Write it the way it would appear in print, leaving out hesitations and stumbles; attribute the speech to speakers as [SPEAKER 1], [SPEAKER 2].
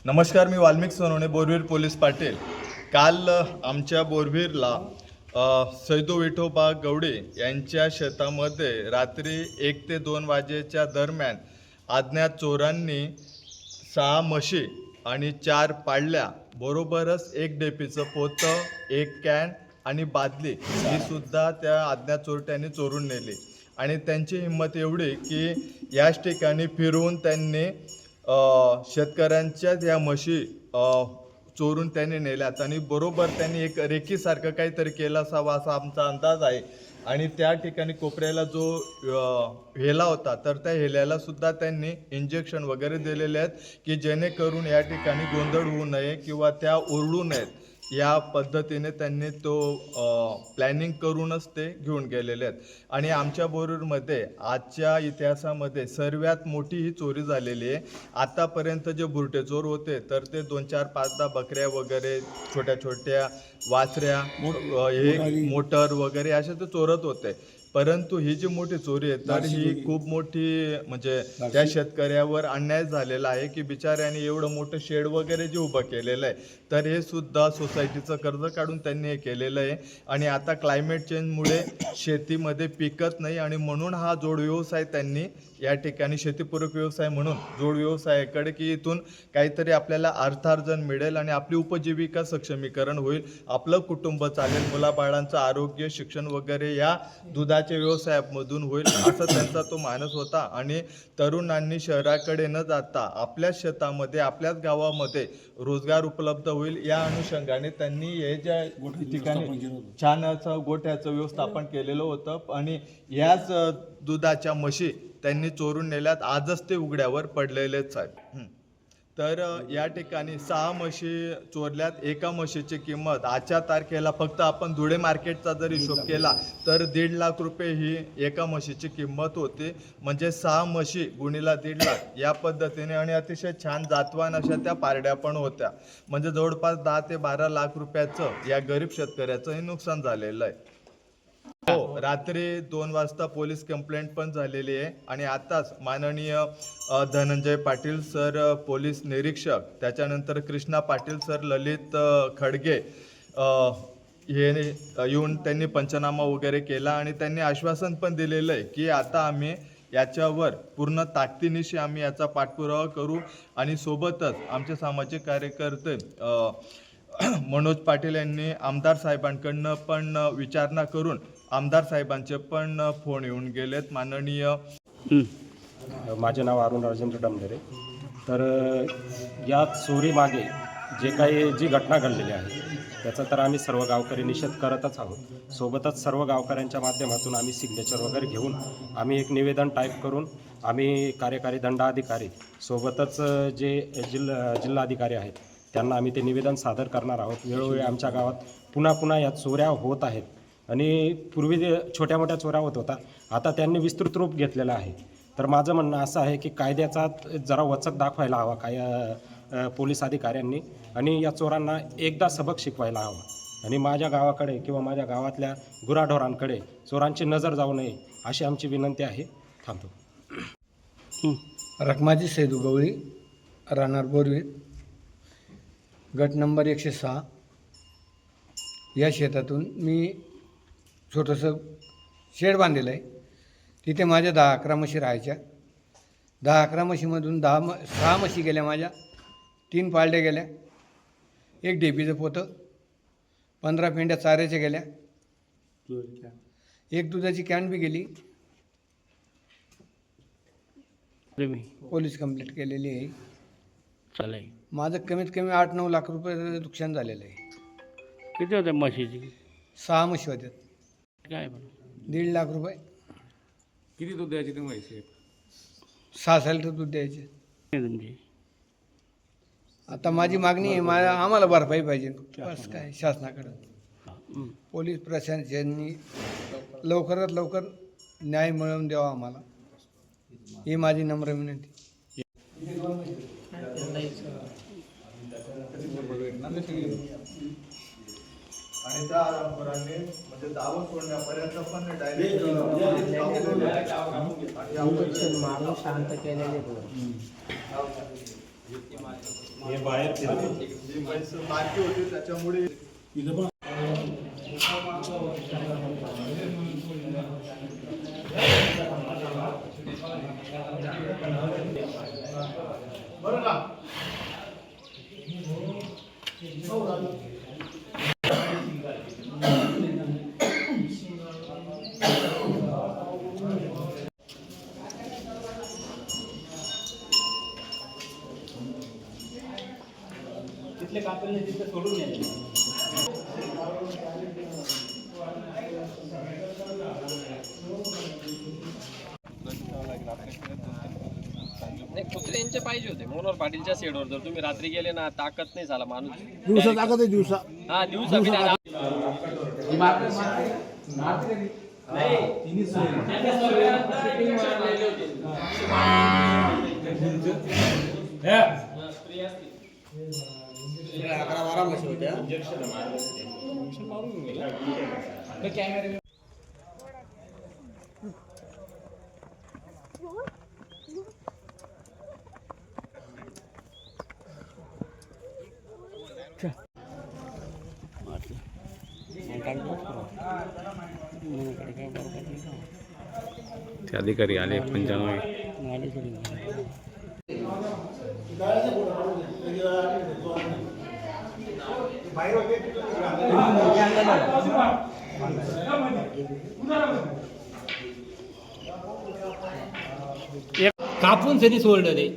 [SPEAKER 1] नमस्कार, मी वाल्मिक सोनवणे, बोरवीर पोलीस पाटील। काल आमच्या बोरवीरला सैदू विठोबा गवडे यांच्या शेतामध्ये रात्री 1 ते 2 वाजेच्या दरम्यान अज्ञात चोरांनी 6 म्हशी आणि 4 पाळल्या बरोबरच 1 डेपीचं पोतं, 1 कॅन आणि बादली ही सुद्धा त्या अज्ञात चोरट्यांनी चोरून नेली। आणि त्यांची हिंमत एवढी की याच ठिकाणी फिरवून त्यांनी शेतकऱ्यांच्या या म्हशी चोरून त्यांनी नेल्यात आणि बरोबर त्यांनी एक रेकीसारखं काहीतरी केलं असावं असा आमचा अंदाज आहे। आणि त्या ठिकाणी कोपऱ्याला जो हेला होता तर त्या हेल्याला सुद्धा त्यांनी इंजेक्शन वगैरे दिलेले आहेत की जेणेकरून या ठिकाणी गोंधळ होऊ नये किंवा त्या ओरडू नयेत, या पद्धतीने त्यांनी तो प्लॅनिंग करूनच ते घेऊन गेलेले आहेत। आणि आमच्या बोरवीरमध्ये आजच्या इतिहासामध्ये सर्वात मोठी ही चोरी झालेली आहे। आतापर्यंत जे बुरटे चोर होते तर ते 2, 4, 5, 10 बकऱ्या वगैरे, छोट्या छोट्या वासऱ्या, हे मोटर वगैरे असे ते चोरत होते। परंतु ही जी मोठी चोरी आहे तर ही खूप मोठी, म्हणजे त्या शेतकऱ्यावर अन्याय झालेला आहे की बिचाऱ्याने एवढं मोठं शेड वगैरे जे उभं केलेलं आहे तर हे सुद्धा सोसायटीचं कर्ज काढून त्यांनी हे केलेलं आहे। आणि आता क्लायमेट चेंजमुळे शेतीमध्ये पिकत नाही आणि म्हणून हा जोड व्यवसाय त्यांनी या ठिकाणी शेतीपूरक व्यवसाय म्हणून जोड व्यवसायाकडे, की इथून काहीतरी आपल्याला अर्थार्जन मिळेल आणि आपली उपजीविका सक्षमीकरण होईल, आपलं कुटुंब चालेल, मुलाबाळांचं आरोग्य, शिक्षण वगैरे या दुधाच्या व्यवसायामधून होईल असा त्यांचा तो मानस होता। आणि तरुणांनी शहराकडे न जाता आपल्याच शेतामध्ये, आपल्याच गावामध्ये रोजगार उपलब्ध होईल या अनुषंगाने त्यांनी हे ज्या ठिकाणी छान असं गोठ्याचं व्यवस्थापन केलेलं होतं आणि याच दुधाच्या म्हशी त्यांनी चोरून नेल्यात। आजच ते उघड्यावर पडलेलेच आहेत। तर या ठिकाणी 6 म्हशी चोरल्यात। एका म्हशीची किंमत आजच्या तारखेला फक्त आपण धुळे मार्केटचा जर हिशोब केला तर 1.5 लाख रुपये ही एका म्हशीची किंमत होती। म्हणजे 6 म्हशी गुणीला 1.5 लाख या पद्धतीने, आणि अतिशय छान जातवान अशा त्या पारड्या पण होत्या। म्हणजे जवळपास 10 ते 12 लाख रुपयाचं या गरीब शेतकऱ्याचं हे नुकसान झालेलं आहे। हो, रात्री 2 वाजता पोलीस कंप्लेंट पण झालेली आहे। आणि आताच माननीय धनंजय पाटील सर पोलीस निरीक्षक, त्याच्यानंतर कृष्णा पाटील सर, ललित खडगे हे येऊन त्यांनी पंचनामा वगैरे केला आणि त्यांनी आश्वासन पण दिलेलं आहे की आता आम्ही याच्यावर पूर्ण ताकदीनिशी आम्ही याचा पाठपुरावा करू। आणि सोबतच आमचे सामाजिक कार्यकर्ते मनोज पाटील यांनी आमदार साहेबांकडनं पण विचारणा करून आमदार साहेबांचे पण फोन येऊन गेलेत। माननीय
[SPEAKER 2] माझे नाव अरुण राजेंद्र डमढेरे। तर या चोरीमागे जी घटना घडलेली आहे त्याचा तर आम्ही सर्व गावकरी निषेध करतच आहोत। सोबतच सर्व गावकऱ्यांच्या माध्यमातून आम्ही सिग्नेचर वगैरे घेऊन आम्ही एक निवेदन टाईप करून आम्ही कार्यकारी दंडाधिकारी सोबतच जे जिल्हाधिकारी आहेत त्यांना आम्ही ते निवेदन सादर करणार आहोत। वेळोवेळी आमच्या गावात पुन्हा या चोऱ्या होत आहेत आणि पूर्वी छोट्या मोठ्या चोऱ्या होत होता, आता त्यांनी विस्तृत रूप घेतलेलं आहे। तर माझं म्हणणं असं आहे की कायद्याचा जरा वचक दाखवायला हवा पोलीस अधिकाऱ्यांनी आणि या चोरांना एकदा सबक शिकवायला हवा। आणि माझ्या गावाकडे किंवा माझ्या गावातल्या गुराढोरांकडे चोरांची नजर जाऊ नये अशी आमची विनंती आहे। थांबतो।
[SPEAKER 3] रखमाजी सैदू गवळी, राहणार बोरवीर, गट नंबर 106। या शेतातून मी छोटंसं शेड बांधलेलं आहे। तिथे माझ्या 10-11 म्हशी राहायच्या। 10-11 म्हशीमधून 6 म्हशी गेल्या माझ्या, 3 पाळड्या गेल्या, 1 डेपीचं पोतं, 15 पेंड्या चाऱ्याच्या गेल्या, 1 दुधाची कॅन बी गेली। पोलीस कंप्लेंट केलेली आहे।
[SPEAKER 4] चालेल।
[SPEAKER 3] माझं कमीत कमी 8-9 लाख रुपये नुकसान झालेलं आहे।
[SPEAKER 4] किती होत्या म्हशीची?
[SPEAKER 3] 6 म्हशी होत्या।
[SPEAKER 4] काय बरं?
[SPEAKER 3] 1.5 लाख रुपये।
[SPEAKER 5] किती दूध द्यायची ती म्हैस?
[SPEAKER 3] 6 लिटर दूध द्यायचे।
[SPEAKER 4] तुमची
[SPEAKER 3] आता माझी मागणी आहे, आम्हाला भरपाई पाहिजे बस, काय शासनाकडं। पोलीस प्रशासनाने लवकरात लवकर न्याय मिळवून द्यावा आम्हाला, ही माझी नम्र विनंती।
[SPEAKER 1] आणि त्या आरामखोरांनी म्हणजे दावा सोडण्यापर्यंत पण डायरेक्ट
[SPEAKER 6] मारून शांत केलेले
[SPEAKER 2] हे बाहेर फिरत होते.
[SPEAKER 1] जी म्हैस बारकी होती त्याच्यामुळे बरं का?
[SPEAKER 6] नाही कुत्रे यांचे पाहिजे होते मनोहर पाटीलच्या शेडवर जर तुम्ही रात्री गेले ना ताकद नाही झाला माणूस
[SPEAKER 7] दिवसा ताकद आहे दिवसा
[SPEAKER 6] हा दिवसा बी नाही.
[SPEAKER 5] ते अधिकारी आले पंचनामे
[SPEAKER 7] कापून त्यांनी सोडलं ते